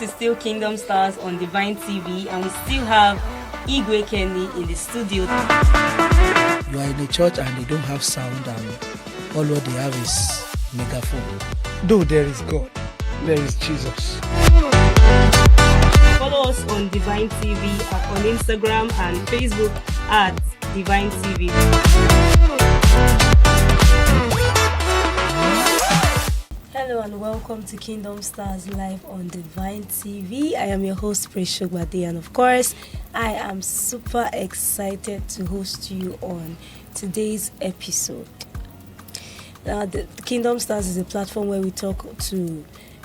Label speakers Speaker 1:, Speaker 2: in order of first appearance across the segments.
Speaker 1: is still Kingdom Stars on Divine TV, and we still have Igwe Kenny in the studio.
Speaker 2: You are in a church and they don't have sound, and all what they have is megaphone. Though there is God, there is Jesus.
Speaker 1: Follow us on Divine TV on Instagram and Facebook at Divine TV. Hello and welcome to Kingdom Stars live on Divine TV. I am your host, Praise Shogbade, and of course, I am super excited to host you on today's episode. Now, the Kingdom Stars is a platform where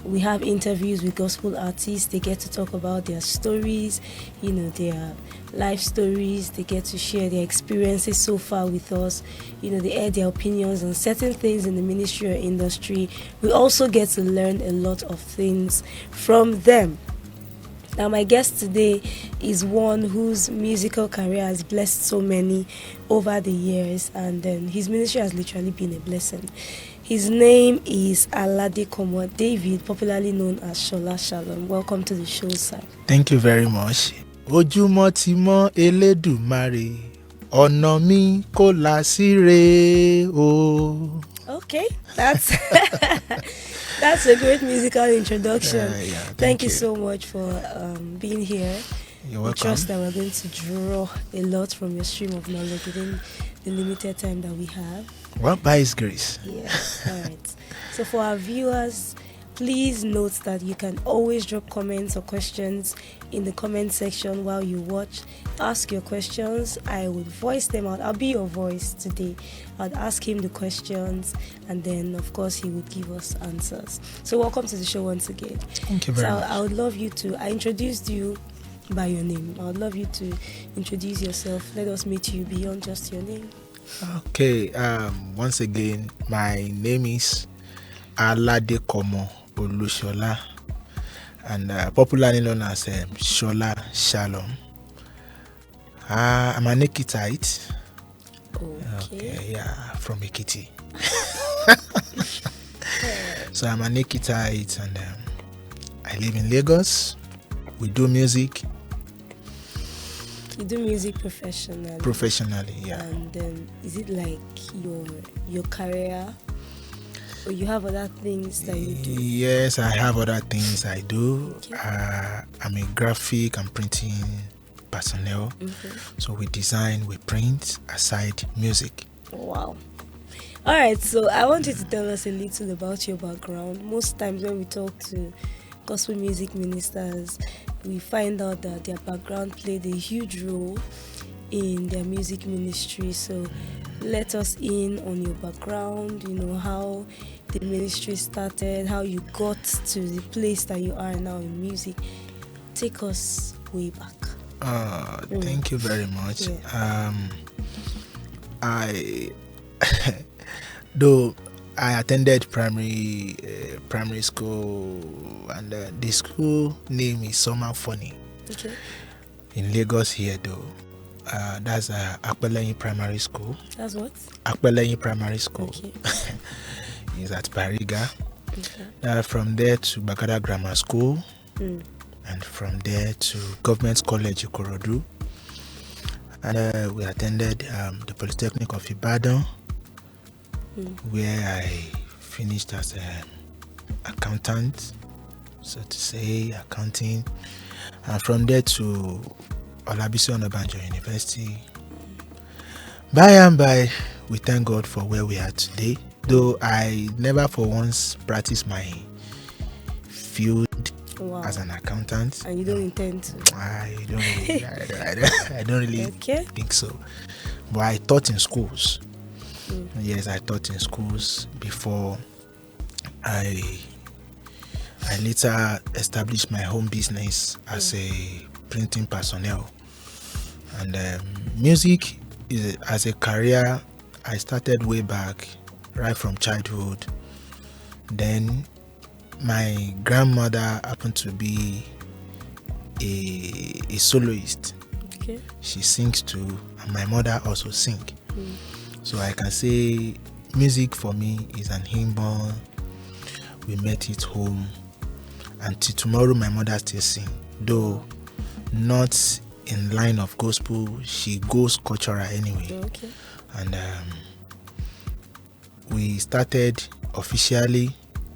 Speaker 1: we have interviews with gospel artists. They get to talk about their stories, their life stories. They get to share their experiences so far with us. They air their opinions on certain things in the ministry or industry. We also get to learn a lot of things from them. Now, my guest today is one whose musical career has blessed so many over the years, and his ministry has literally been a blessing. His name is Aladekomo David, popularly known as Shola Shalom. Welcome to the show, sir.
Speaker 3: Thank you very much. Ojúmọ́ ti mọ́ Elédùmarè, ọ̀nà mi kò lásìrè o.
Speaker 1: Okay, that's that's a great musical introduction. Thank you so much for being here.
Speaker 3: You're welcome.
Speaker 1: I trust that we're going to draw a lot from your stream of knowledge within the limited time that we have.
Speaker 3: Well, by His grace.
Speaker 1: Yeah, all right. So for our viewers, please note that you can always drop comments or questions in the comment section while you watch. Ask your questions. I will voice them out. I'll be your voice today. I'll ask him the questions, and then, of course, he would give us answers. So welcome to the show once again.
Speaker 3: Thank you very much.
Speaker 1: I would love you to... I introduced you by your name. I would love you to introduce yourself. Let us meet you beyond just your name.
Speaker 3: Okay, once again, my name is Aladekomo Olushola, and popularly known as Shola Shalom. I'm an Ekitite. Okay, yeah, from Ekiti. So I'm an Ekitite, and I live in Lagos. We do music.
Speaker 1: You do music professionally?
Speaker 3: Professionally, yeah.
Speaker 1: And is it like your career, or you have other things that you do?
Speaker 3: Yes, I have other things I do.
Speaker 1: Okay.
Speaker 3: I'm a graphic and printing personnel.
Speaker 1: Okay.
Speaker 3: So we design, we print, aside music.
Speaker 1: Wow. All right, so I want you to tell us a little about your background. Most times when we talk to gospel music ministers, we find out that their background played a huge role in their music ministry. So let us in on your background, how the ministry started, how you got to the place that you are now in music. Take us way back.
Speaker 3: Thank you very much.
Speaker 1: Yeah.
Speaker 3: Though I attended primary school, and the school name is somehow funny.
Speaker 1: Okay.
Speaker 3: In Lagos here, though. That's Akpeleyin Primary School.
Speaker 1: That's what?
Speaker 3: Akpeleyin Primary School.
Speaker 1: Okay.
Speaker 3: It's at Bariga.
Speaker 1: Okay.
Speaker 3: From there to Bagada Grammar School.
Speaker 1: Mm.
Speaker 3: And from there to Government College Ikorodu. And we attended the Polytechnic of Ibadan, where I finished as an accountant, so to say, accounting. And from there to Olabisi Onabanjo University. By and by, we thank God for where we are today. Though I never for once practiced my field as an accountant.
Speaker 1: And you don't intend to?
Speaker 3: I don't really
Speaker 1: Okay.
Speaker 3: think so. But I taught in schools. Yes, I taught in schools before I later established my home business as a printing personnel. And music as a career, I started way back, right from childhood. Then my grandmother happened to be a soloist.
Speaker 1: Okay.
Speaker 3: She sings too, and my mother also sing. So I can say music for me is an inborn. We met it home, Until tomorrow, my mother still sing, though not in line of gospel. She goes cultural anyway.
Speaker 1: Okay.
Speaker 3: And we started officially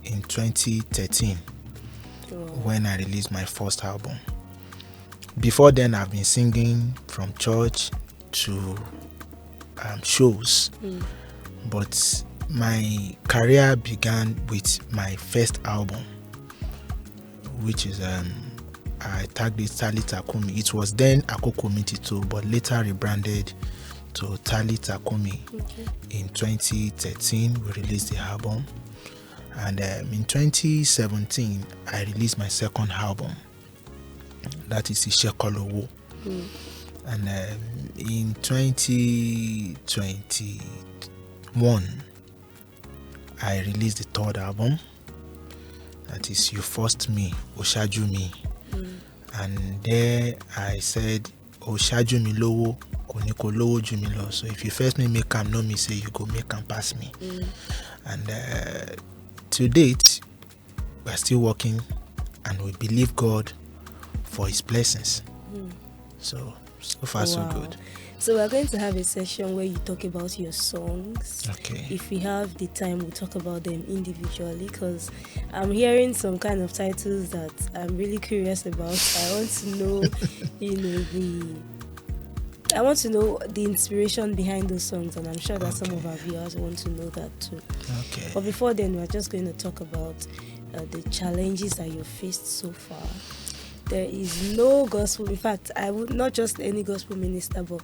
Speaker 3: in 2013 when I released my first album. Before then, I've been singing from church to shows, but my career began with my first album, which is I tagged it Tali Takumi. It was then Akoko Mitito, but later rebranded to Tali Takumi.
Speaker 1: Okay.
Speaker 3: In 2013, we released the album, and in 2017, I released my second album. That is Ishekolowo. And in 2021, I released the third album. That is You First Me, Oshaju Me. And there I said, Oshaju Mi Lowo, Koniko Lowo Ju Mi Lo. So if you first me make am, know me, say you go make am pass me. And to date, we are still working, and we believe God for His blessings. So far so good.
Speaker 1: So we're going to have a session where you talk about your songs.
Speaker 3: Okay.
Speaker 1: If we have the time, we'll talk about them individually, because I'm hearing some kind of titles that I'm really curious about. I want to know, I want to know the inspiration behind those songs, and I'm sure that some of our viewers want to know that too.
Speaker 3: Okay.
Speaker 1: But before then, we're just going to talk about the challenges that you've faced so far. There is no gospel, in fact, I would not just any gospel minister, but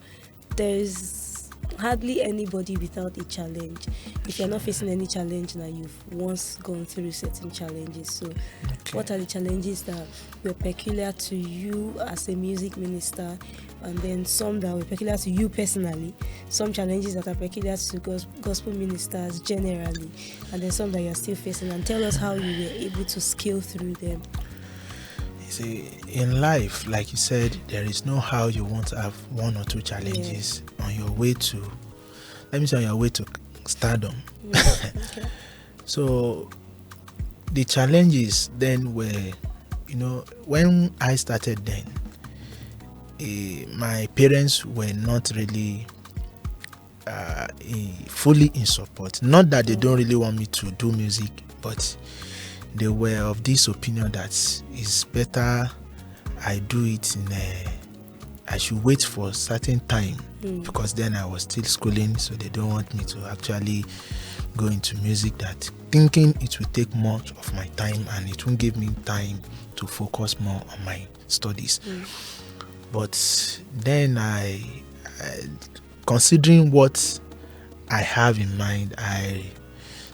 Speaker 1: there's hardly anybody without a challenge. If you're not facing any challenge now, you've once gone through certain challenges. So what are the challenges that were peculiar to you as a music minister, and then some that were peculiar to you personally, some challenges that are peculiar to gospel ministers generally, and then some that you're still facing, and tell us how you were able to scale through them.
Speaker 3: See, in life, like you said, there is no how you want to have one or two challenges on your way to, let me say, on your way to stardom.
Speaker 1: Okay.
Speaker 3: So the challenges then were, when I started then, my parents were not really fully in support. Not that they don't really want me to do music, but they were of this opinion that it's better I do it I should wait for a certain time, because then I was still schooling, so they don't want me to actually go into music, that thinking it will take much of my time and it won't give me time to focus more on my studies. But then I considering what I have in mind, I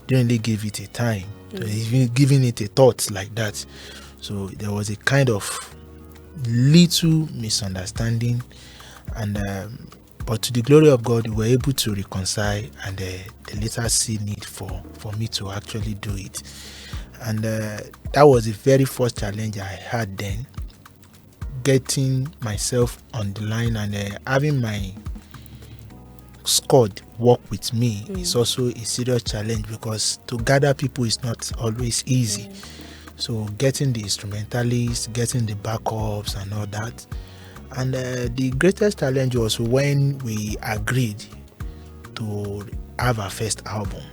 Speaker 3: didn't really give it a time, even giving it a thought like that. So there was a kind of little misunderstanding, and but to the glory of God, we were able to reconcile, and they later see need for me to actually do it. And that was the very first challenge I had then, getting myself on the line and having my squad work with me is also a serious challenge, because to gather people is not always easy. So getting the instrumentalists, getting the backups and all that. And the greatest challenge was when we agreed to have our first album.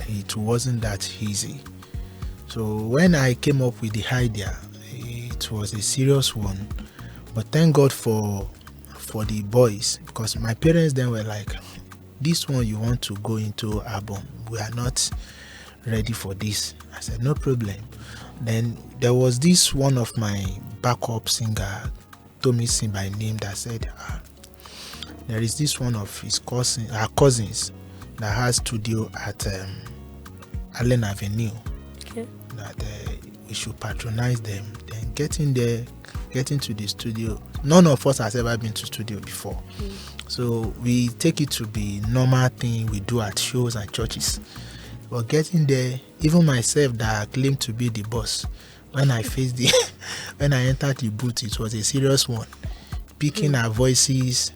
Speaker 3: It wasn't that easy. So when I came up with the idea, it was a serious one. But thank God for the boys, because my parents then were like, this one you want to go into album, we are not ready for this. I said, no problem. Then there was this one of my backup singer, Tommy Sin by name, that said, there is this one of his cousins that has studio at Allen Avenue, that we should patronize them. Then getting to the studio, none of us has ever been to studio before. So we take it to be normal thing we do at shows and churches. But getting there, even myself that claimed to be the boss, when I when I entered the booth, it was a serious one. Picking our voices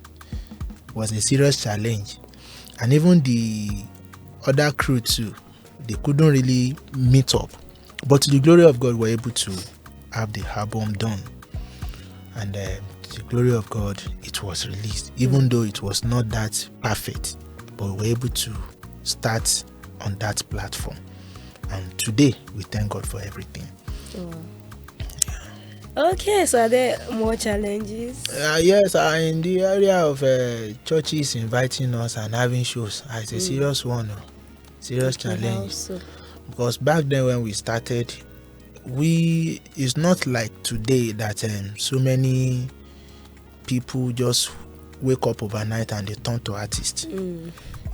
Speaker 3: was a serious challenge. And even the other crew too, they couldn't really meet up But to the glory of God, we're able to have the album done. And to the glory of God, it was released, even though it was not that perfect. But we were able to start on that platform. And today, we thank God for everything.
Speaker 1: Okay, so are there more challenges?
Speaker 3: Yes, in the area of churches inviting us and having shows, it's a serious one, serious challenge.
Speaker 1: So.
Speaker 3: Because back then when we started, it's not like today that so many people just wake up overnight and they turn to artists.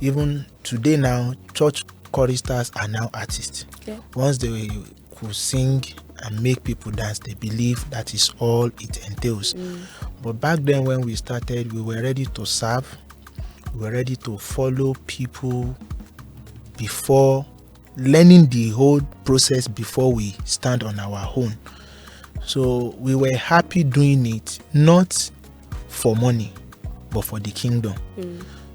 Speaker 3: Even today now, church choristers are now artists. Okay. Once they could sing and make people dance, they believe that is all it entails. But back then when we started, we were ready to serve, we were ready to follow people before learning the whole process before we stand on our own. So we were happy doing it, not for money, but for the kingdom.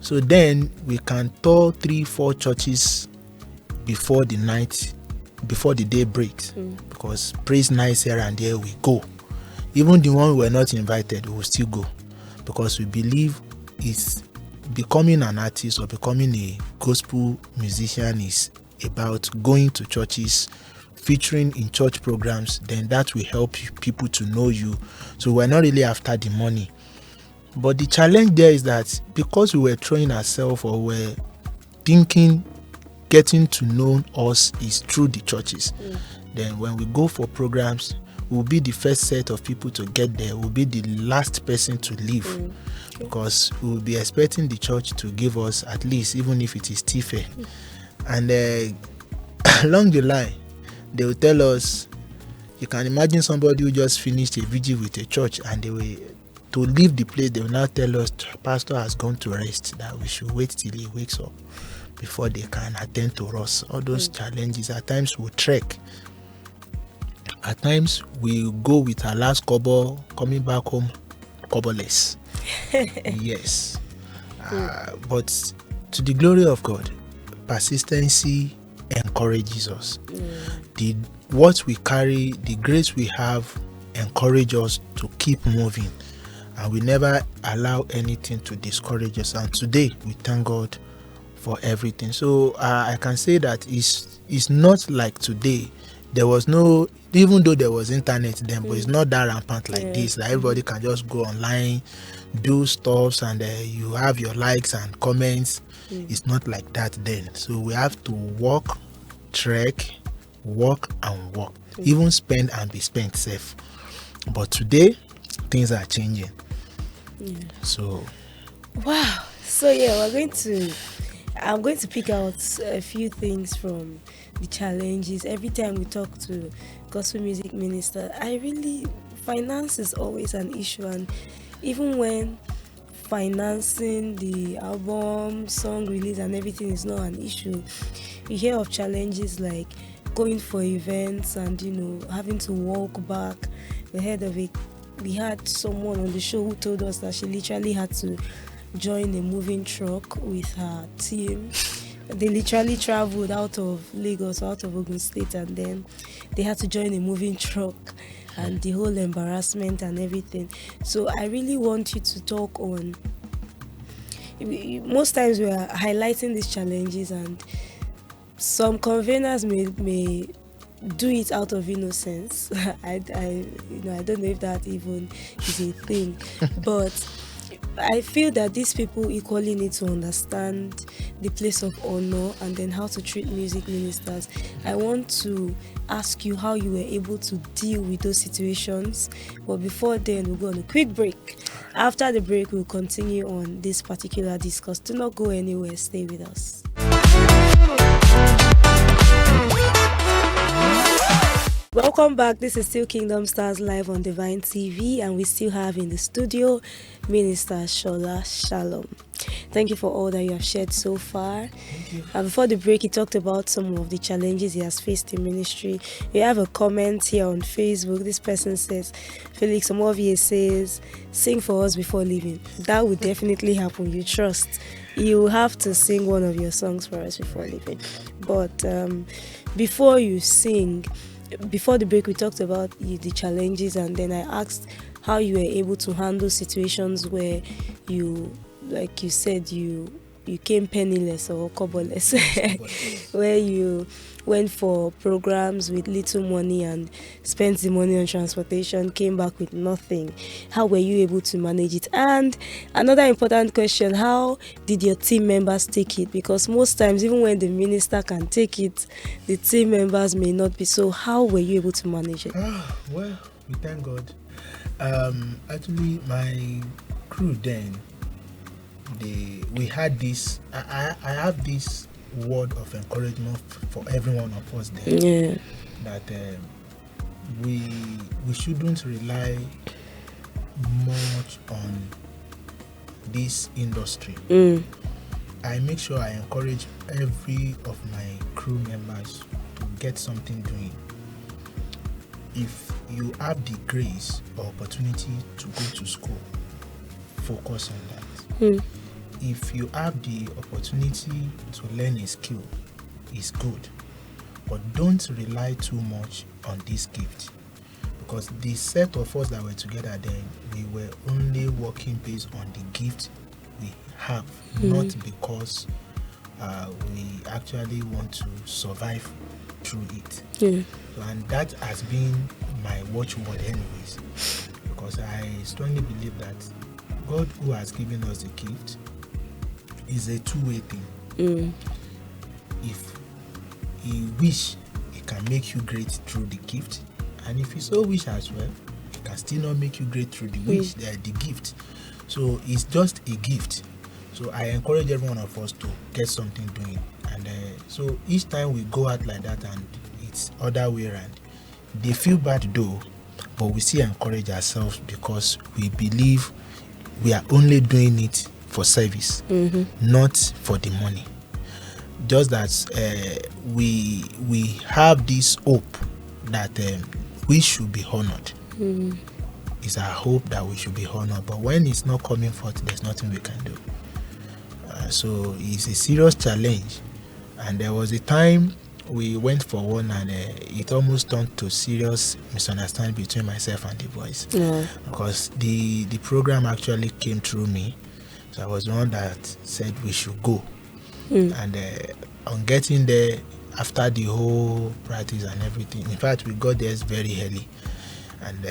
Speaker 3: So then we can tour 3-4 churches before the day breaks, because praise nights here and there we go. Even the one we were not invited, we will still go, because we believe it's becoming an artist or becoming a gospel musician is about going to churches, featuring in church programs. Then that will help people to know you. So we're not really after the money. But the challenge there is that because we were throwing ourselves, or we're thinking getting to know us is through the churches, then when we go for programs, we'll be the first set of people to get there, we'll be the last person to leave, because we'll be expecting the church to give us at least, even if it is TFE. And along the line, they will tell us, you can imagine somebody who just finished a vigil with a church, and they will, to leave the place, they will now tell us, pastor has gone to rest, that we should wait till he wakes up before they can attend to us. All those challenges. At times we trek. At times we go with our last kobo, coming back home koboless. Yes. But to the glory of God, persistency encourages us. What we carry, the grace we have, encourage us to keep moving, and we never allow anything to discourage us. And today we thank God for everything. So I can say that it's not like today. There was no, even though there was internet then, but it's not that rampant like this. Like everybody can just go online, do stuff, and you have your likes and comments. It's not like that then. So we have to walk, trek, walk and walk, even spend and be spent safe. But today, things are changing. So
Speaker 1: wow. So yeah, I'm going to pick out a few things from the challenges. Every time we talk to gospel music minister, finance is always an issue, and even when financing the album, song release and everything is not an issue, you hear of challenges like going for events and having to walk back. We heard of it. We had someone on the show who told us that she literally had to join a moving truck with her team. They literally traveled out of Lagos, out of Ogun State, and then they had to join a moving truck, and the whole embarrassment and everything. So I really want you to talk on, most times we are highlighting these challenges, and some conveners may do it out of innocence. I don't know if that even is a thing, but I feel that these people equally need to understand the place of honor and then how to treat music ministers. I want to ask you how you were able to deal with those situations, but before then we'll go on a quick break. After the break, we'll continue on this particular discourse. Do not go anywhere, stay with us. Welcome back. This is still Kingdom Stars live on Divine TV, and we still have in the studio Minister Shola Shalom. Thank you for all that you have shared so far. And before the break, he talked about some of the challenges he has faced in ministry. We have a comment here on Facebook. This person says, Felix Omovie says, sing for us before leaving. That would definitely happen. You trust. You have to sing one of your songs for us before leaving. But before you sing, before the break we talked about the challenges, and then I asked how you were able to handle situations where you, like you said, you came penniless or coverless, where you went for programs with little money and spent the money on transportation, came back with nothing. How were you able to manage it? And another important question, how did your team members take it? Because most times, even when the minister can take it, the team members may not be. So how were you able to manage it?
Speaker 3: Well, we thank God. Actually, my crew then, we had this. I have this word of encouragement for every one of us then.
Speaker 1: Yeah.
Speaker 3: That we shouldn't rely much on this industry. I make sure I encourage every of my crew members to get something doing. If you have the grace or opportunity to go to school, focus on that. If you have the opportunity to learn a skill, it's good. But don't rely too much on this gift. Because the set of us that were together then, we were only working based on the gift we have, not because we actually want to survive through it. And that has been my watchword anyways. Because I strongly believe that God, who has given us the gift, is a two-way thing. If he wish, he can make you great through the gift, and if he so wish as well, he can still not make you great through the gift. So it's just a gift. So I encourage every one of us to get something doing, and so each time we go out like that and it's other way around, they feel bad though, but we still encourage ourselves because we believe we are only doing it for service, not for the money. Just that we have this hope that we should be honored. It's our hope that we should be honored, but when it's not coming forth, there's nothing we can do. So it's a serious challenge, and there was a time we went for one, and it almost turned to serious misunderstanding between myself and the boys. Because the program actually came through me. So I was the one that said we should go. And on getting there, after the whole practice and everything, in fact, we got there very early. And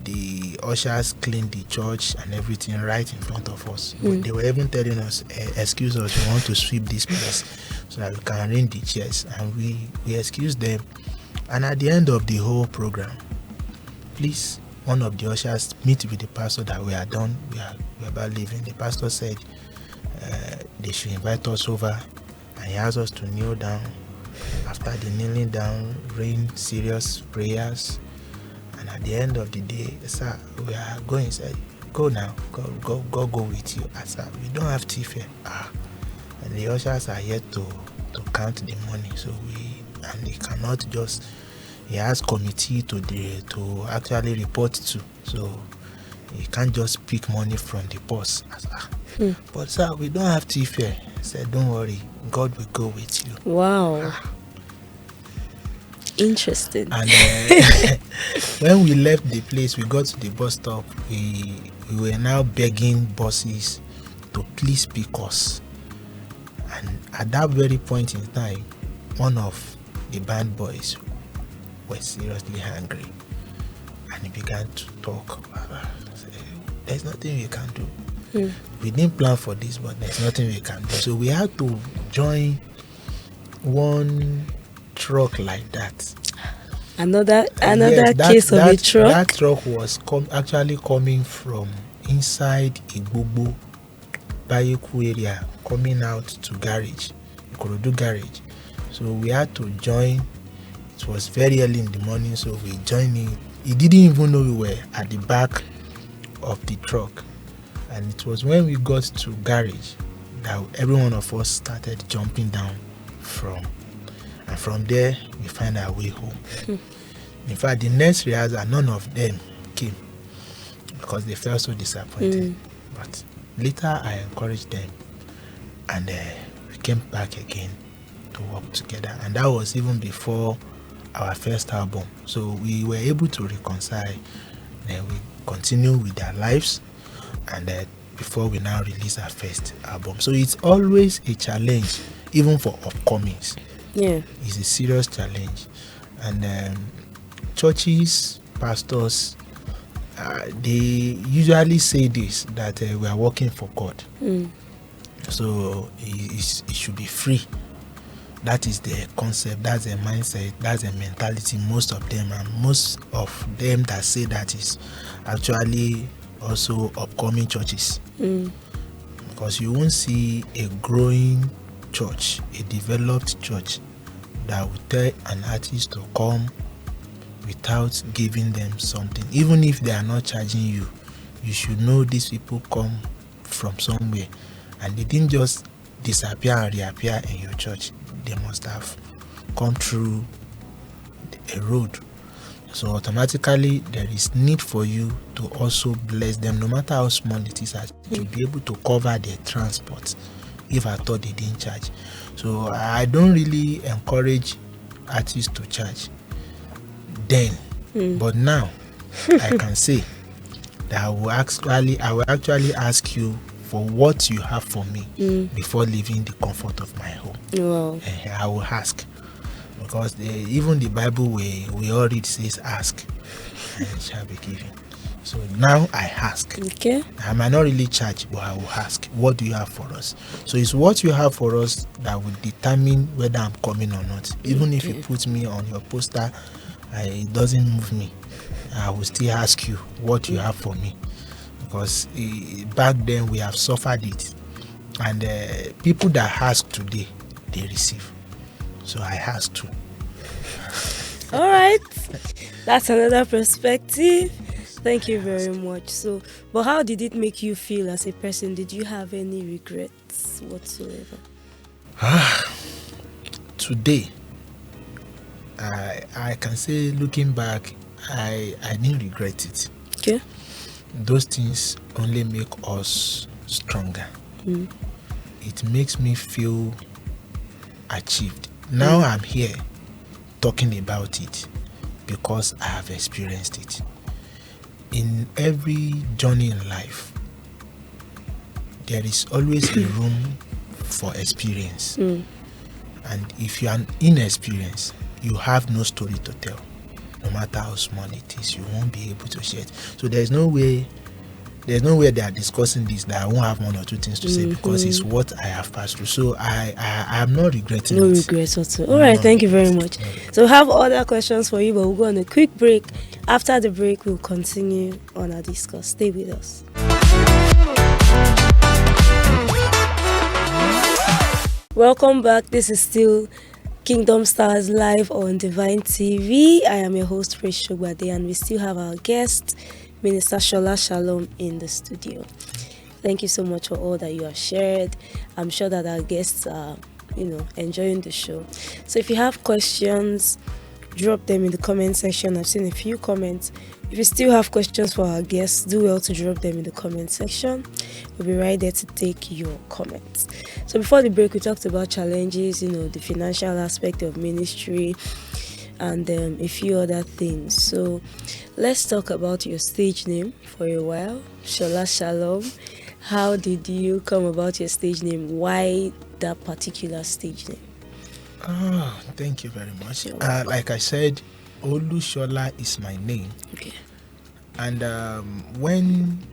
Speaker 3: the ushers cleaned the church and everything right in front of us. They were even telling us, excuse us, we want to sweep this place so that we can arrange the chairs. And we excused them. And at the end of the whole program, please, one of the ushers meet with the pastor that we are done, we are about leaving. The pastor said they should invite us over, and he asked us to kneel down. After the kneeling down, rain serious prayers, and at the end of the day, sir, we are going. He said, go now, go with you. I said, we don't have tea here. And the ushers are yet to count the money, so they cannot just. He has committee to actually report to, so he can't just pick money from the boss. But sir, we don't have tea here. I said, don't worry, God will go with you.
Speaker 1: Wow. Interesting.
Speaker 3: And when we left the place, we got to the bus stop. We were now begging buses to please pick us. And at that very point in time, one of the band boys was seriously hungry, and he began to talk. There's nothing we can do. We didn't plan for this, but there's nothing we can do. So we had to join one truck like that.
Speaker 1: Another
Speaker 3: Yes,
Speaker 1: case of a truck.
Speaker 3: That truck was actually coming from inside Igbogbo, Bayeku area, coming out to garage, Ikorodu garage. So we had to join. It was very early in the morning, so we joined in. He didn't even know we were at the back of the truck. And it was when we got to garage that every one of us started jumping down from. And from there, we find our way home. In fact, the next rehearsal, none of them came because they felt so disappointed. But later, I encouraged them, and we came back again to work together. And that was even before our first album. So we were able to reconcile. Then we continue with our lives, and before we now release our first album. So it's always a challenge, even for upcomings.
Speaker 1: Yeah.
Speaker 3: It's a serious challenge. And churches, pastors, they usually say this, that we are working for God. So it should be free. That is the concept, that's the mindset, that's the mentality. Most of them that say that is actually also upcoming churches. Because you won't see a growing church, a developed church, that will tell an artist to come without giving them something. Even if they are not charging you, you should know these people come from somewhere, and they didn't just disappear and reappear in your church. They must have come through a road. So automatically there is need for you to also bless them, no matter how small it is, to be able to cover their transport if I thought they didn't charge. So I don't really encourage artists to charge then. But now I can say that I will actually ask you for what you have for me before leaving the comfort of my home.
Speaker 1: Wow.
Speaker 3: I will ask, because even the Bible we all read says ask and it shall be given. So now I ask.
Speaker 1: Okay.
Speaker 3: I might not really charge, but I will ask, what do you have for us? So it's what you have for us that will determine whether I'm coming or not. Even if you put me on your poster, it doesn't move me. I will still ask you what you have for me, because back then we have suffered it, and people that ask today, they receive. So I ask too.
Speaker 1: All right, that's another perspective. Thank you very much. So, but how did it make you feel as a person? Did you have any regrets whatsoever?
Speaker 3: Today, I can say, looking back, I didn't regret it.
Speaker 1: Okay.
Speaker 3: Those things only make us stronger. It makes me feel achieved. Now I'm here talking about it because I have experienced it. In every journey in life, there is always a room for experience. And if you are inexperienced, you have no story to tell. No matter how small it is, you won't be able to share it. So there's no way they are discussing this that I won't have one or two things to say, because it's what I have passed through. So I am not regretting it.
Speaker 1: No regrets whatsoever. All right, thank you very much. So we have other questions for you, but we'll go on a quick break. After the break, we'll continue on our discuss. Stay with us. Welcome back. This is still Kingdom Stars live on Divine TV. I am your host, Praise Shogbade, and we still have our guest, Minister Shola Shalom, in the studio. Thank you so much for all that you have shared. I'm sure that our guests are, enjoying the show. So if you have questions, drop them in the comment section. I've seen a few comments. If you still have questions for our guests, do well to drop them in the comment section. We'll be right there to take your comments. So before the break, we talked about challenges, the financial aspect of ministry, and a few other things. So let's talk about your stage name for a while, Shola Shalom. How did you come about your stage name? Why that particular stage name?
Speaker 3: Oh, thank you very much. Like I said, Olushola is my name.
Speaker 1: Okay.
Speaker 3: And when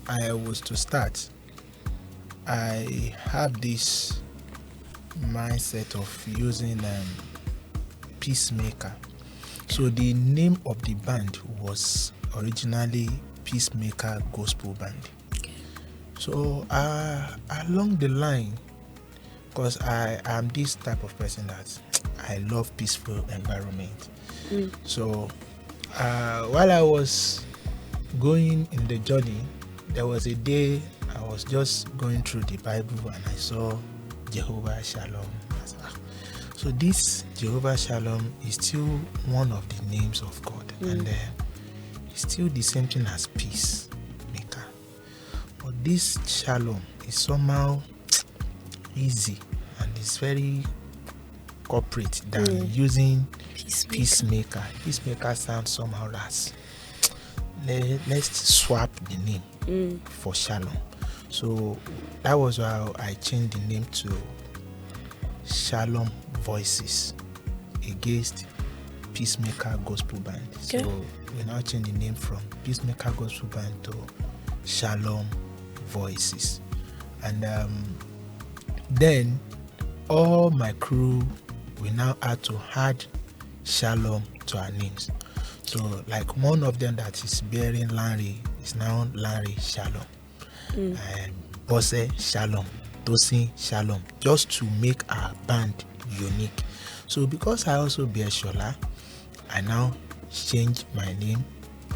Speaker 3: I was to start, I have this mindset of using Peacemaker. So the name of the band was originally Peacemaker Gospel Band.
Speaker 1: Okay.
Speaker 3: So along the line, because I am this type of person that I love peaceful environment. So while I was going in the journey, there was a day I was just going through the Bible and I saw Jehovah Shalom. So this Jehovah Shalom is still one of the names of God, and it's still the same thing as peace maker. But this Shalom is somehow easy and it's very corporate than using Peacemaker. Peacemaker sounds somehow as let's swap the name for Shalom. So that was how I changed the name to Shalom Voices against Peacemaker Gospel Band.
Speaker 1: Okay.
Speaker 3: So we now changed the name from Peacemaker Gospel Band to Shalom Voices. And then all my crew, we now had to add Shalom to our names. So like one of them that is bearing Larry is now Larry Shalom. And Bose Shalom, Tosin Shalom, just to make our band unique. So because I also bear Shola, I now changed my name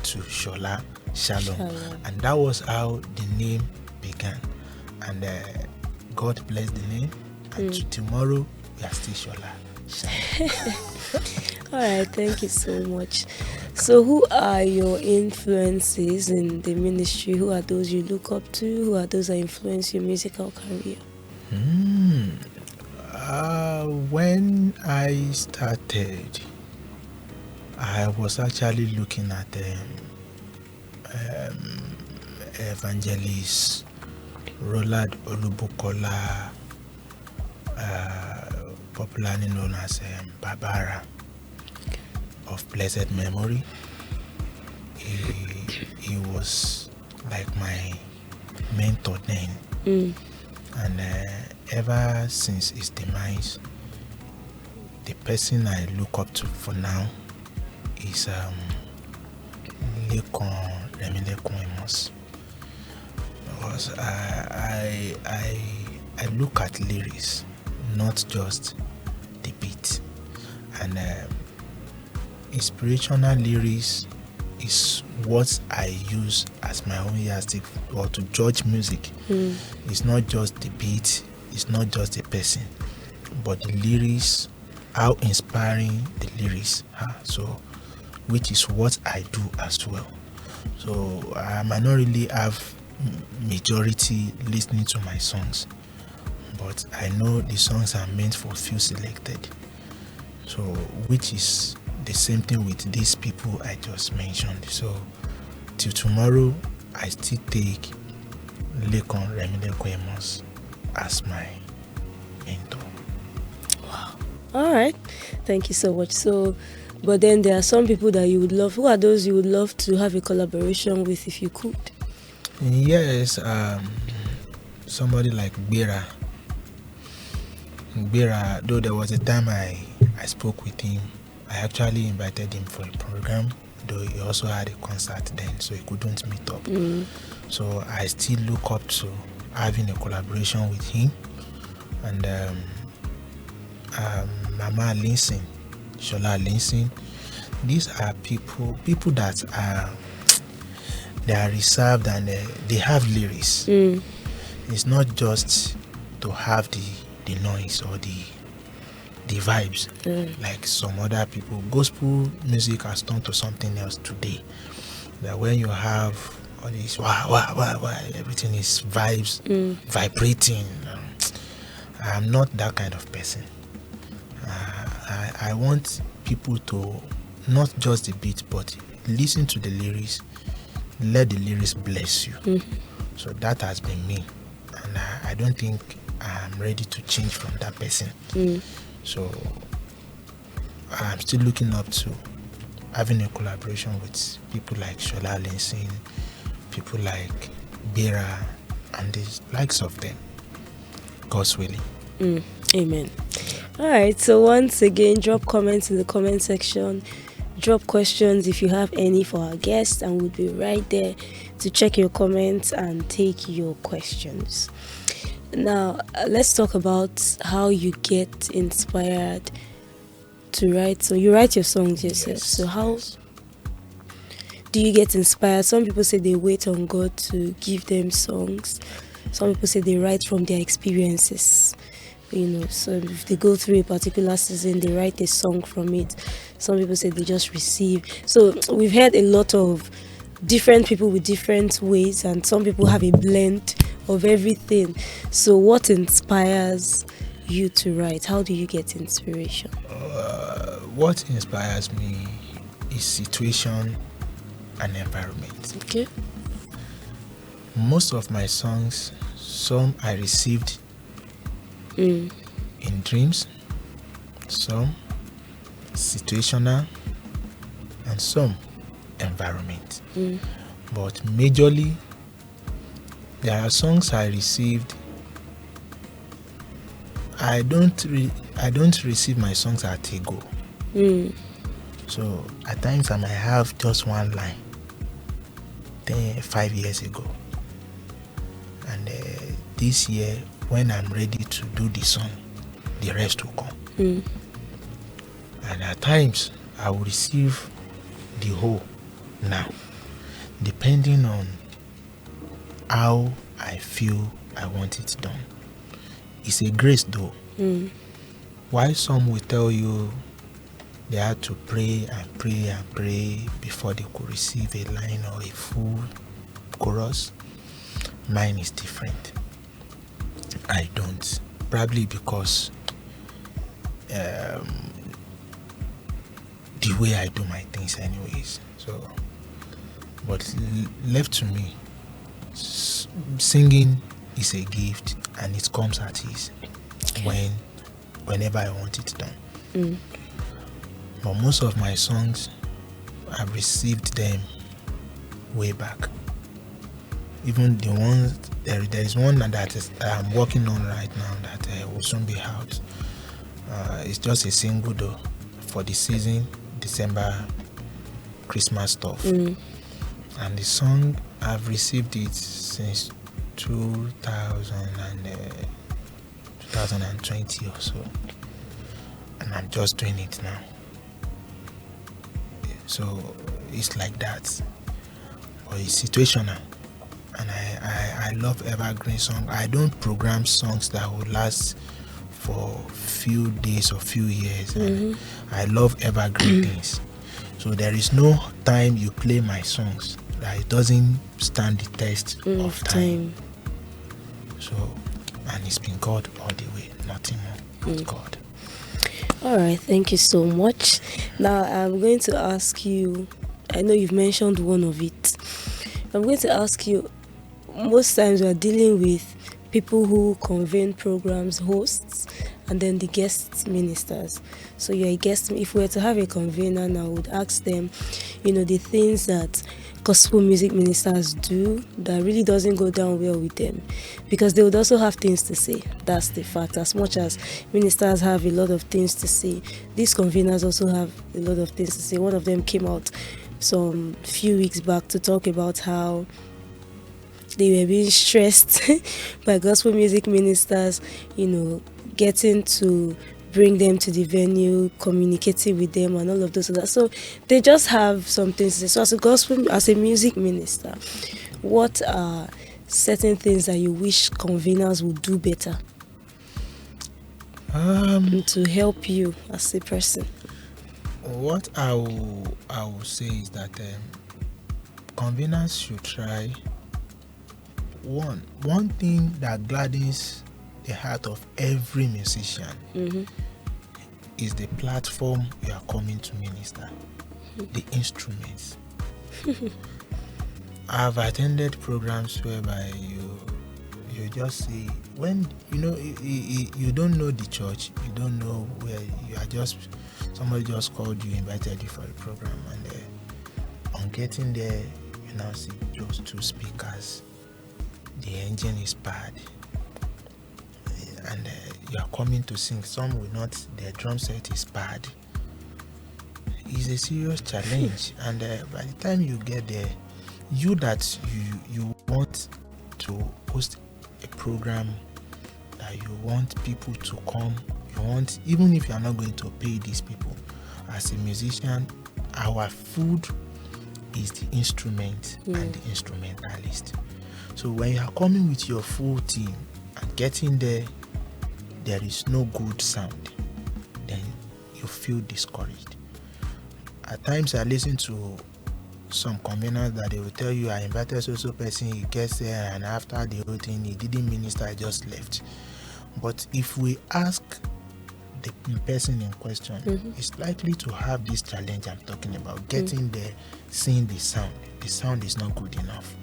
Speaker 3: to Shola Shalom. And that was how the name began. And God bless the name. And tomorrow we are still Shola Shalom.
Speaker 1: All right, thank you so much. So who are your influences in the ministry? Who are those you look up to? Who are those that influence your musical career?
Speaker 3: When I started, I was actually looking at evangelist Roland Olubukola, popularly known as Barbara of blessed memory. He was like my mentor then, and ever since his demise, the person I look up to for now is Remilekun Amos. Because I look at lyrics, not just the beat, and inspirational lyrics is what I use as my own yardstick or to judge music. It's not just the beat, it's not just the person, but the lyrics, how inspiring the lyrics are. So, which is what I do as well. So I might not really have majority listening to my songs, but I know the songs are meant for few selected. So, which is the same thing with these people I just mentioned. So till tomorrow, I still take Lekon Remilekun Amos as my mentor.
Speaker 1: Wow. All right. Thank you so much. So, but then there are some people that you would love. Who are those you would love to have a collaboration with if you could?
Speaker 3: Yes, somebody like Bera. Though there was a time I spoke with him. I actually invited him for a program, though he also had a concert then, so he couldn't meet up. So I still look up to having a collaboration with him. And Mama Linson, Shola Linson. These are people that are reserved and they have lyrics. It's not just to have the noise or the vibes like some other people. Gospel music has turned to something else today. That when you have all this everything is vibes, vibrating. I'm not that kind of person. I want people to not just the beat, but listen to the lyrics. Let the lyrics bless you. So that has been me, and I don't think I'm ready to change from that person. So I'm still looking up to having a collaboration with people like Shola Linson, people like Bera, and the likes of them. God's willing.
Speaker 1: Amen. All right. So once again, drop comments in the comment section. Drop questions if you have any for our guests, and we'll be right there to check your comments and take your questions. Now, let's talk about how you get inspired to write. So you write your songs yourself.
Speaker 3: Yes,
Speaker 1: so how do you get inspired? Some people say they wait on God to give them songs. Some people say they write from their experiences. So if they go through a particular season, they write a song from it. Some people say they just receive. So we've heard a lot of different people with different ways, and some people have a blend of everything. So what inspires you to write? How do you get inspiration?
Speaker 3: what inspires me is situation and environment.
Speaker 1: Okay.
Speaker 3: Most of my songs, some I received
Speaker 1: Mm.
Speaker 3: in dreams, some situational, and some environment.
Speaker 1: Mm.
Speaker 3: But majorly, there are songs I received. I don't receive my songs at a go.
Speaker 1: Mm.
Speaker 3: So at times I might have just one line 5 years ago, and this year when I'm ready to do the song, the rest will come.
Speaker 1: Mm.
Speaker 3: And at times I will receive the whole now, depending on how I feel I want it done. It's a grace though.
Speaker 1: Mm.
Speaker 3: Why some will tell you they had to pray and pray and pray before they could receive a line or a full chorus. Mine is different. I don't. Probably because the way I do my things anyways. So, but left to me, singing is a gift and it comes at ease whenever I want it done.
Speaker 1: Mm.
Speaker 3: But most of my songs, I've received them way back. Even the ones, there is one that I'm working on right now that will soon be out. It's just a single though for the season, December, Christmas stuff.
Speaker 1: Mm.
Speaker 3: And the song, I've received it since 2020 or so. And I'm just doing it now. So it's like that. But it's situational. And I love evergreen songs. I don't program songs that will last for few days or few years.
Speaker 1: Mm-hmm.
Speaker 3: I love evergreen things. So there is no time you play my songs that it doesn't stand the test of time. So, and it's been God all the way, nothing more but God.
Speaker 1: All right, thank you so much. Now I'm going to ask you, I know you've mentioned one of it. I'm going to ask you, most times we're dealing with people who convene programs, hosts, and then the guest ministers. So you're a guest. If we were to have a convener now, I would ask them, the things that gospel music ministers do that really doesn't go down well with them, because they would also have things to say. That's the fact. As much as ministers have a lot of things to say, these conveners also have a lot of things to say. One of them came out some few weeks back to talk about how they were being stressed by gospel music ministers, getting to bring them to the venue, communicating with them and all of those. So they just have something to say. So as a music minister, what are certain things that you wish conveners would do better to help you as a person?
Speaker 3: What I will say is that conveners should try one thing that gladdens the heart of every musician is the platform you are coming to minister, the instruments. I've attended programs whereby you just see, when you don't know the church, you don't know where you are, just somebody just called you, invited you for a program, and on getting there you now see just 2 speakers, the engine is bad, and you are coming to sing, some will not, their drum set is bad. It's a serious challenge, and by the time you get there, you want to host a program that you want people to come, you want, even if you are not going to pay these people, as a musician, our food is the instrument and the instrumentalist. So when you are coming with your full team and getting there is no good sound, then you feel discouraged. At times I listen to some conveners that they will tell you, I invited so person, he gets there, and after the whole thing he didn't minister, I just left. But if we ask the person in question is likely to have this challenge I'm talking about, getting there, seeing the sound. The sound is not good enough.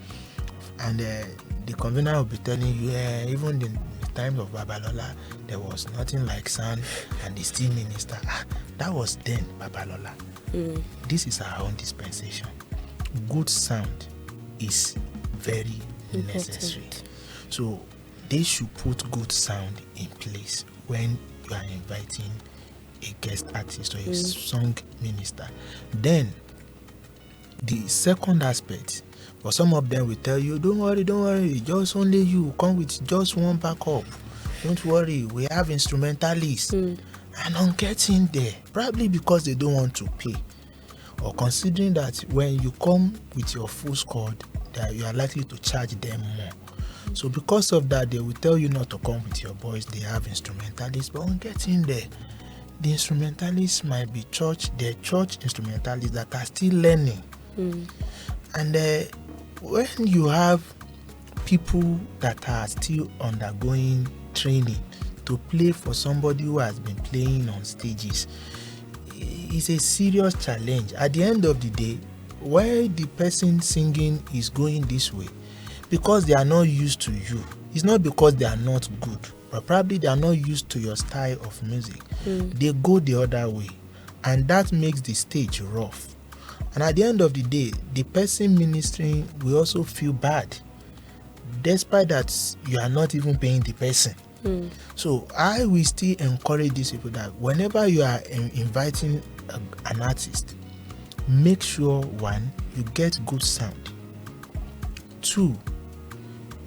Speaker 3: And the convener will be telling you, even in the time of Babalola, there was nothing like sound, and the still minister. That was then Babalola. This is our own dispensation. Good sound is very necessary. So they should put good sound in place when you are inviting a guest artist or a song minister. Then the second aspect, for some of them will tell you, don't worry, just only you come with just one backup. Don't worry, we have instrumentalists. And on getting there, probably because they don't want to pay, or considering that when you come with your full squad, that you are likely to charge them more. So because of that, they will tell you not to come with your boys. They have instrumentalists, but on getting there, the instrumentalists might be the church instrumentalists that are still learning. And when you have people that are still undergoing training to play for somebody who has been playing on stages, it's a serious challenge. At the end of the day, why the person singing is going this way, because they are not used to you. It's not because they are not good, but probably they are not used to your style of music. They go the other way, and that makes the stage rough. And at the end of the day, the person ministering will also feel bad, despite that you are not even paying the person. So I will still encourage these people that whenever you are inviting an artist, make sure, one, you get good sound. Two,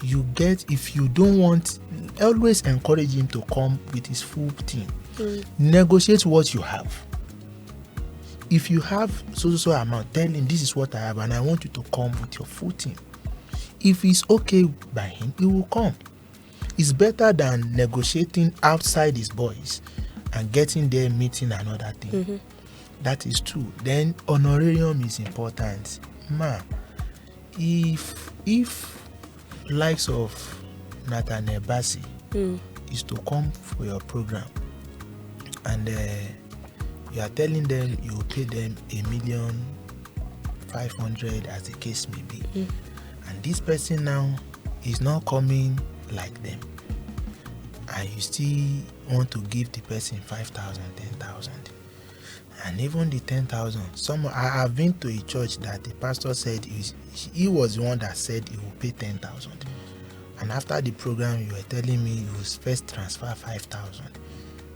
Speaker 3: you get, if you don't want, always encourage him to come with his full team. Negotiate what you have. If you have so amount, tell him this is what I have and I want you to come with your full team. If it's okay by him, he will come. It's better than negotiating outside his boys and getting there meeting another thing. That is true. Then honorarium is important. If likes of Nathaniel Bassey is to come for your program, and you are telling them you will pay them $1,500,000 as the case may be, and this person now is not coming like them, and you still want to give the person 5,000, 10,000, and even the 10,000. I have been to a church that the pastor said he was the one that said he will pay 10,000, and after the program you were telling me you will first transfer 5,000.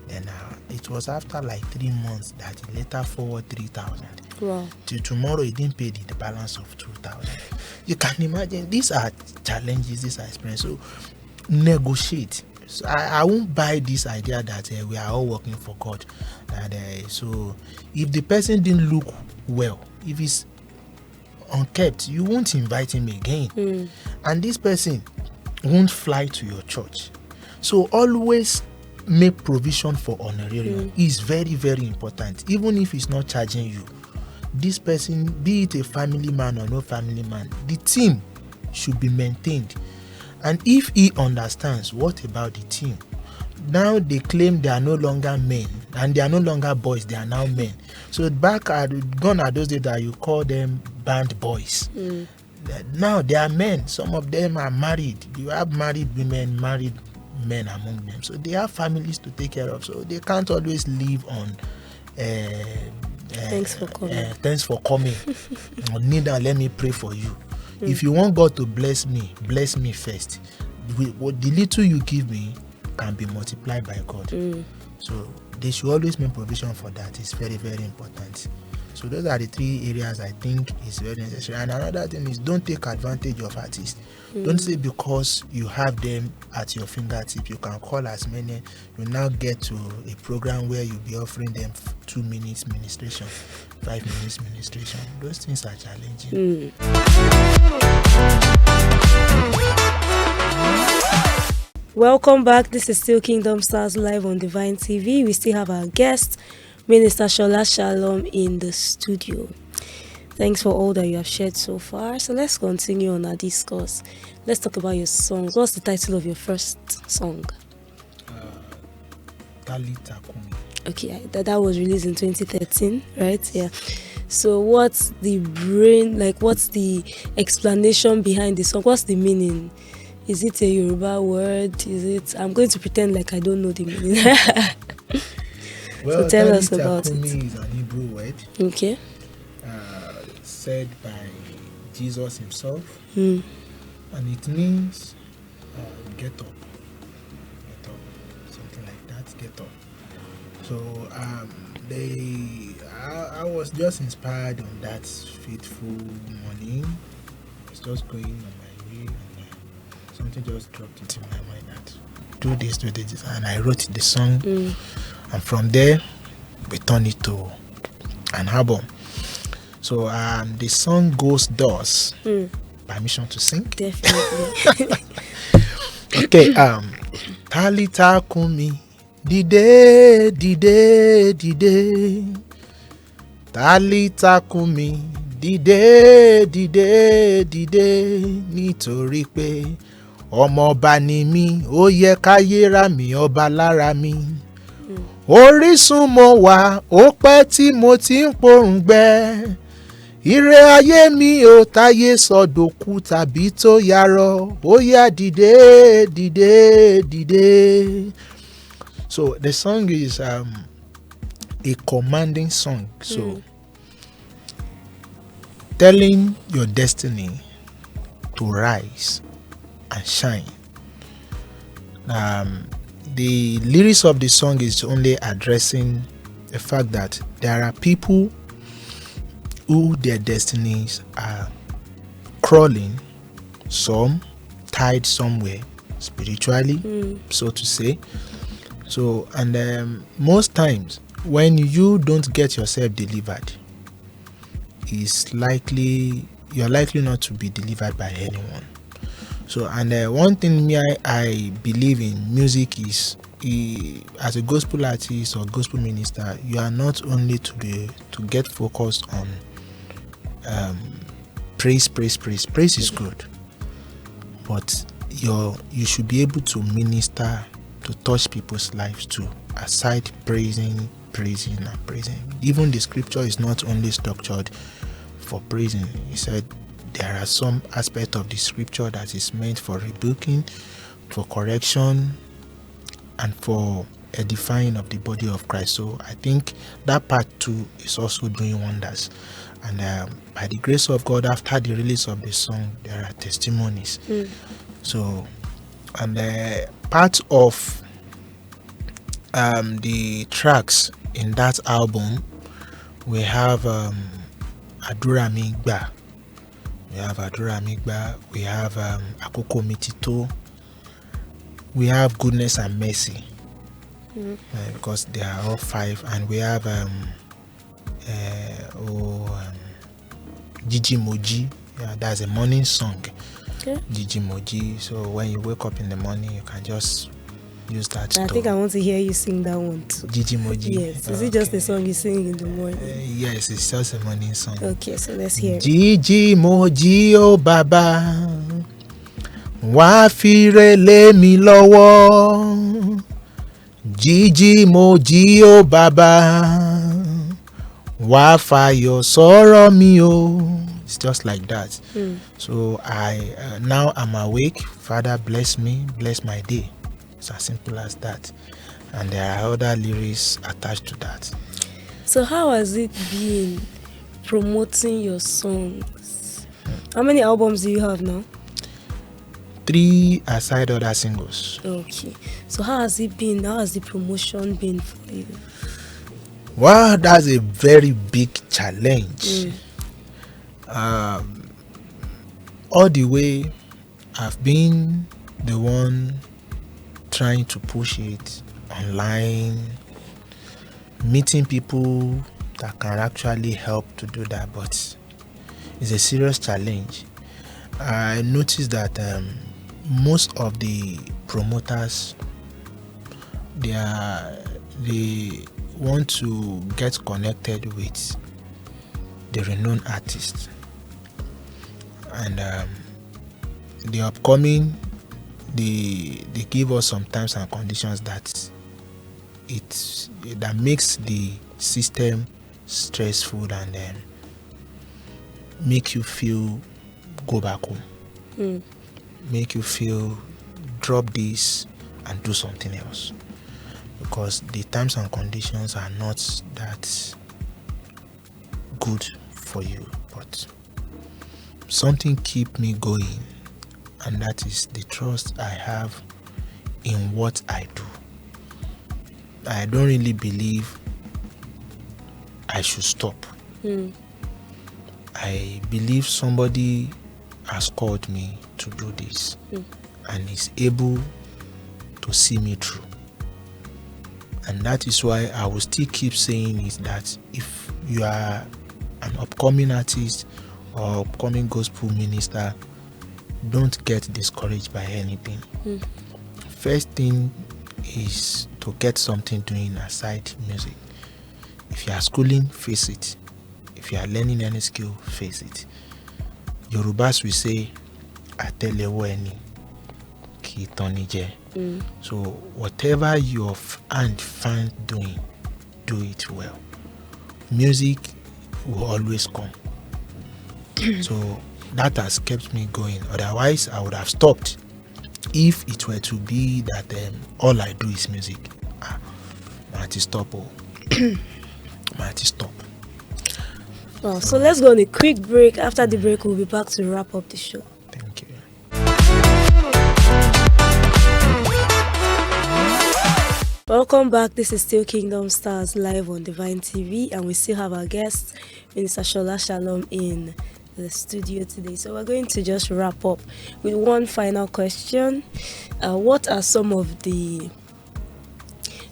Speaker 3: Then it was after like 3 months that he later forward 3,000.
Speaker 1: Wow.
Speaker 3: Till tomorrow he didn't pay the balance of 2,000. You can imagine, these are challenges, these are experiences. So negotiate. So I won't buy this idea that we are all working for God. So if the person didn't look well, if he's unkept, you won't invite him again. And this person won't fly to your church. So always make provision for honorarium. Is very, very important. Even if he's not charging you, this person, be it a family man or no family man, the team should be maintained. And if he understands, what about the team? Now they claim they are no longer men and they are no longer boys, they are now men. So gone are those days that you call them band boys. Now they are men. Some of them are married. You have married women, married men among them. So they have families to take care of. So they can't always live on
Speaker 1: thanks for coming.
Speaker 3: Thanks for coming. Neither let me pray for you. If you want God to bless me first. What the little you give me can be multiplied by God. So they should always make provision for that. It's very, very important. So those are the 3 areas I think is very necessary. And another thing is, don't take advantage of artists. Don't say because you have them at your fingertips, you can call as many. You now get to a program where you'll be offering them 2 minutes ministration, 5 minutes ministration. Those things are challenging.
Speaker 1: Welcome back. This is still Kingdom Stars live on Divine TV. We still have our guest, Minister Shola Shalom, in the studio. Thanks for all that you have shared so far. So let's continue on our discourse. Let's talk about your songs. What's the title of your first song?
Speaker 3: Talita Kumi.
Speaker 1: Okay, that was released in 2013, right? Yeah. So what's the what's the explanation behind the song? What's the meaning? Is it a Yoruba word? I'm going to pretend like I don't know the meaning.
Speaker 3: Well,
Speaker 1: so tell us about
Speaker 3: Kumi
Speaker 1: it.
Speaker 3: is an Hebrew word.
Speaker 1: Okay.
Speaker 3: Said by Jesus himself.
Speaker 1: Mm.
Speaker 3: And it means get up. Get up. Something like that, get up. So I was just inspired on that fateful morning. I was just going on my way and something just dropped into my mind that do this, and I wrote the song. And from there we turned it to an album. So the song goes thus. Permission to sing?
Speaker 1: Definitely.
Speaker 3: Okay, Talita Kumi, dide. Talita Kumi, dide. Nítorí pé ọmọ ọba ni mí, ó yẹ káyé rà mí ọba lára mi. Orísun mo wà, ó pẹ́ tí mo ti ń pòǹgbẹ. Ire ayé mi ò táyé sọdòkú tàbí tó yarọ, ó yá dìde. So the song is a commanding song. So telling your destiny to rise and shine. The lyrics of the song is only addressing the fact that there are people who their destinies are crawling, some tied somewhere spiritually, so to say. So, and most times when you don't get yourself delivered, you're likely not to be delivered by anyone. So, and one thing I believe in music is, as a gospel artist or gospel minister, you are not only to get focused on praise. Praise is good, but you should be able to minister, to touch people's lives too, aside praising. Even the scripture is not only structured for praising. He said there are some aspects of the scripture that is meant for rebuking, for correction, and for edifying of the body of Christ. So I think that part too is also doing wonders. And by the grace of God, after the release of the song, there are testimonies. So, and part of the tracks in that album, we have Adura Migba. We have Akoko Mitito. We have Goodness and Mercy, because they are all 5, and we have Gigi Moji. Yeah, that's a morning song. Okay. Gigi Moji. So when you wake up in the morning, you can just use that.
Speaker 1: I think I want to hear you sing that one too.
Speaker 3: Gigi Moji.
Speaker 1: Yes. Is it just a song you sing in the morning?
Speaker 3: Yes, it's just a morning song.
Speaker 1: Okay, so let's hear it.
Speaker 3: Gigi Moji, oh Baba, wá fire lé mi lọ́wọ́. Gigi Moji, oh Baba, wá fayọ̀ sọ̀rọ̀ mi o. It's just like that. So I now I'm awake. Father, bless me, bless my day. It's as simple as that. And there are other lyrics attached to that.
Speaker 1: So how has it been promoting your songs? How many albums do you have now?
Speaker 3: 3 aside other singles.
Speaker 1: Okay. So how has it been? How has the promotion been for you?
Speaker 3: Well, that's a very big challenge. All the way, I've been the one trying to push it online, meeting people that can actually help to do that, but it's a serious challenge. I noticed that most of the promoters, they want to get connected with the renowned artists, and the upcoming, they give us some terms and conditions that that makes the system stressful and make you feel go back home, make you feel drop this and do something else, because the terms and conditions are not that good for you. But something keep me going, and that is the trust I have in what I do. I don't really believe I should stop. I believe somebody has called me to do this and is able to see me through. And that is why I will still keep saying is that if you are an upcoming artist or upcoming gospel minister, don't get discouraged by anything. First thing is to get something doing aside music. If you are schooling, face it. If you are learning any skill, face it. Yorubas will say, "Atelewo eni ki tani je." So whatever your hand find doing, do it well. Music will always come. So that has kept me going. Otherwise, I would have stopped. If it were to be that all I do is music, I had to stop. I had to stop.
Speaker 1: Well, so let's go on a quick break. After the break, we'll be back to wrap up the show.
Speaker 3: Thank you.
Speaker 1: Welcome back. This is still Kingdom Stars live on Divine TV, and we still have our guest, Minister Shola Shalom, in the studio today. So we're going to just wrap up with one final question. What are some of the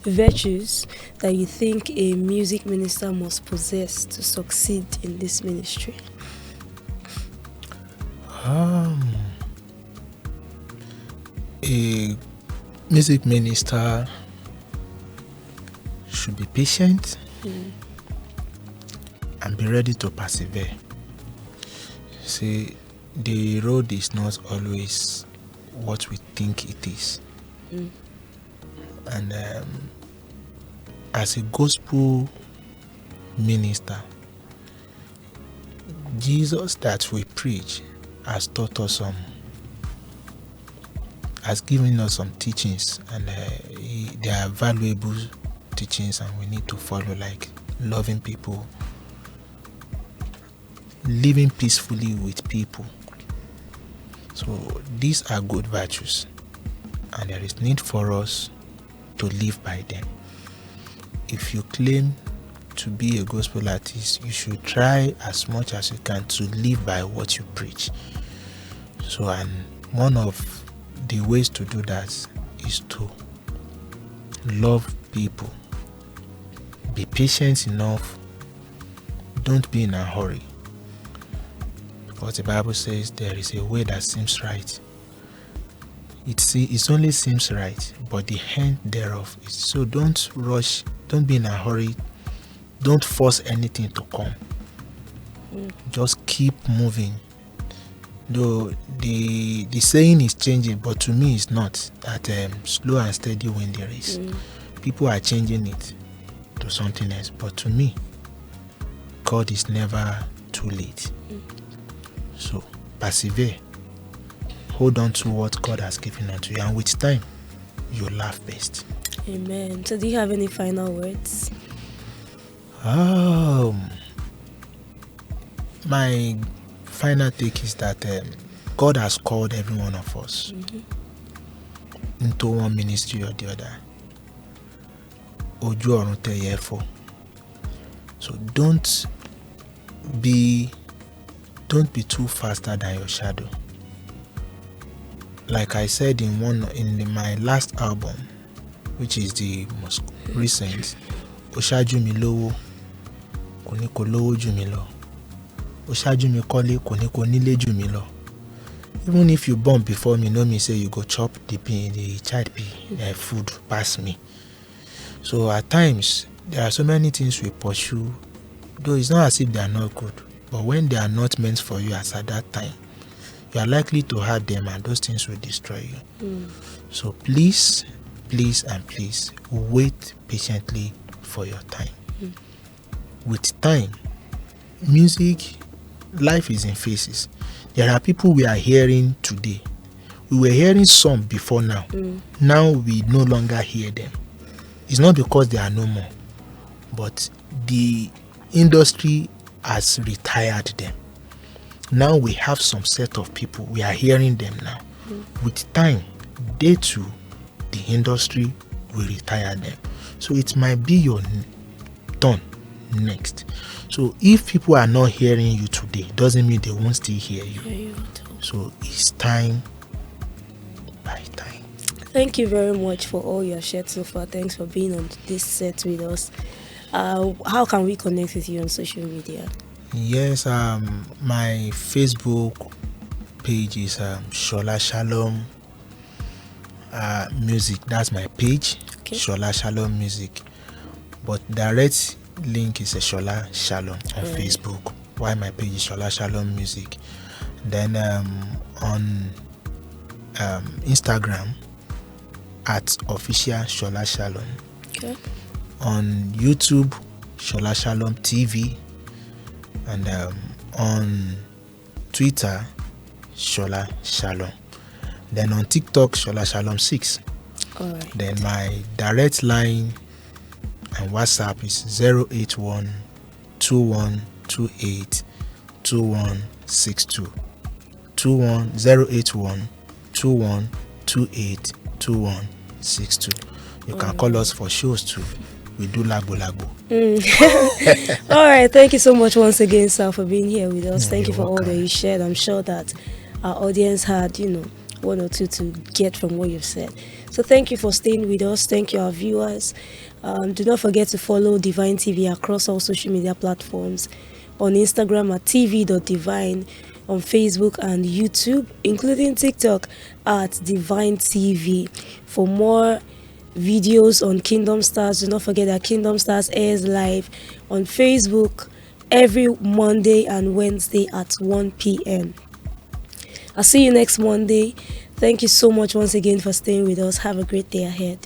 Speaker 1: virtues that you think a music minister must possess to succeed in this ministry?
Speaker 3: A music minister should be patient and be ready to persevere. See, the road is not always what we think it is. And as a gospel minister, Jesus that we preach has taught us has given us some teachings, and they are valuable teachings, and we need to follow, like loving people, living peacefully with people. So these are good virtues, and there is need for us to live by them. If you claim to be a gospel artist, you should try as much as you can to live by what you preach. So, and one of the ways to do that is to love people. Be patient enough. Don't be in a hurry. Because the Bible says there is a way that seems right. It only seems right, but the end thereof is. So don't rush. Don't be in a hurry. Don't force anything to come. Just keep moving. Though the saying is changing, but to me it's not. That slow and steady win the race. People are changing it to something else, but to me, God is never too late. So persevere. Hold on to what God has given unto you, and with time, you'll laugh best.
Speaker 1: Amen. So do you have any final words?
Speaker 3: My final take is that God has called every one of us into one ministry or the other. Ojú ọ̀run tẹ́ yẹ fọ́. So don't be too faster than your shadow. Like I said in my last album, which is the most recent, ó ṣáájú mi lówó, kò ní kó lówó jù mí lọ. Ó ṣáájú mi kọ́lé, kò ní kó nílé jù mí lọ. Even if you born before me, know me say you go chop the child food pass me. So at times there are so many things we pursue, though it's not as if they are not good, but when they are not meant for you as at that time, you are likely to hurt them, and those things will destroy you. So please please and please wait patiently for your time. With time, music, life is in phases. There are people we are hearing today. We were hearing some before now. Now we no longer hear them. It's not because they are no more, but the industry has retired them. Now we have some set of people, we are hearing them now. With time, they too, the industry will retire them. So it might be your turn next. So if people are not hearing you today, doesn't mean they won't still hear you. So it's time by time.
Speaker 1: Thank you very much for all your shared so far. Thanks for being on this set with us. How can we connect with you on social media?
Speaker 3: Yes, my Facebook page is Shola Shalom Music. That's my page,
Speaker 1: Okay.
Speaker 3: Shola Shalom Music. But direct link is a Shola Shalom on Facebook. Why my page is Shola Shalom Music. Then on Instagram at official Shola Shalom.
Speaker 1: Okay.
Speaker 3: On YouTube, Shola Shalom TV. And on Twitter, Shola Shalom. Then on TikTok, Shola Shalom 6.
Speaker 1: All right.
Speaker 3: Then my direct line and WhatsApp is 081 2128 2162. 081 2128 2162. You can call us for shows too. We do lagbo.
Speaker 1: All right. Thank you so much once again, sir, for being here with us. Thank you
Speaker 3: You're
Speaker 1: for all that
Speaker 3: welcome.
Speaker 1: you shared. I'm sure that our audience had, one or two to get from what you've said. So thank you for staying with us. Thank you, our viewers. Do not forget to follow Divine TV across all social media platforms. On Instagram at tv.divine, on Facebook and YouTube, including TikTok at Divine TV. For more videos on Kingdom Stars, do not forget that Kingdom Stars airs live on Facebook every Monday and Wednesday at 1 p.m. I'll see you next Monday. Thank you so much once again for staying with us. Have a great day ahead.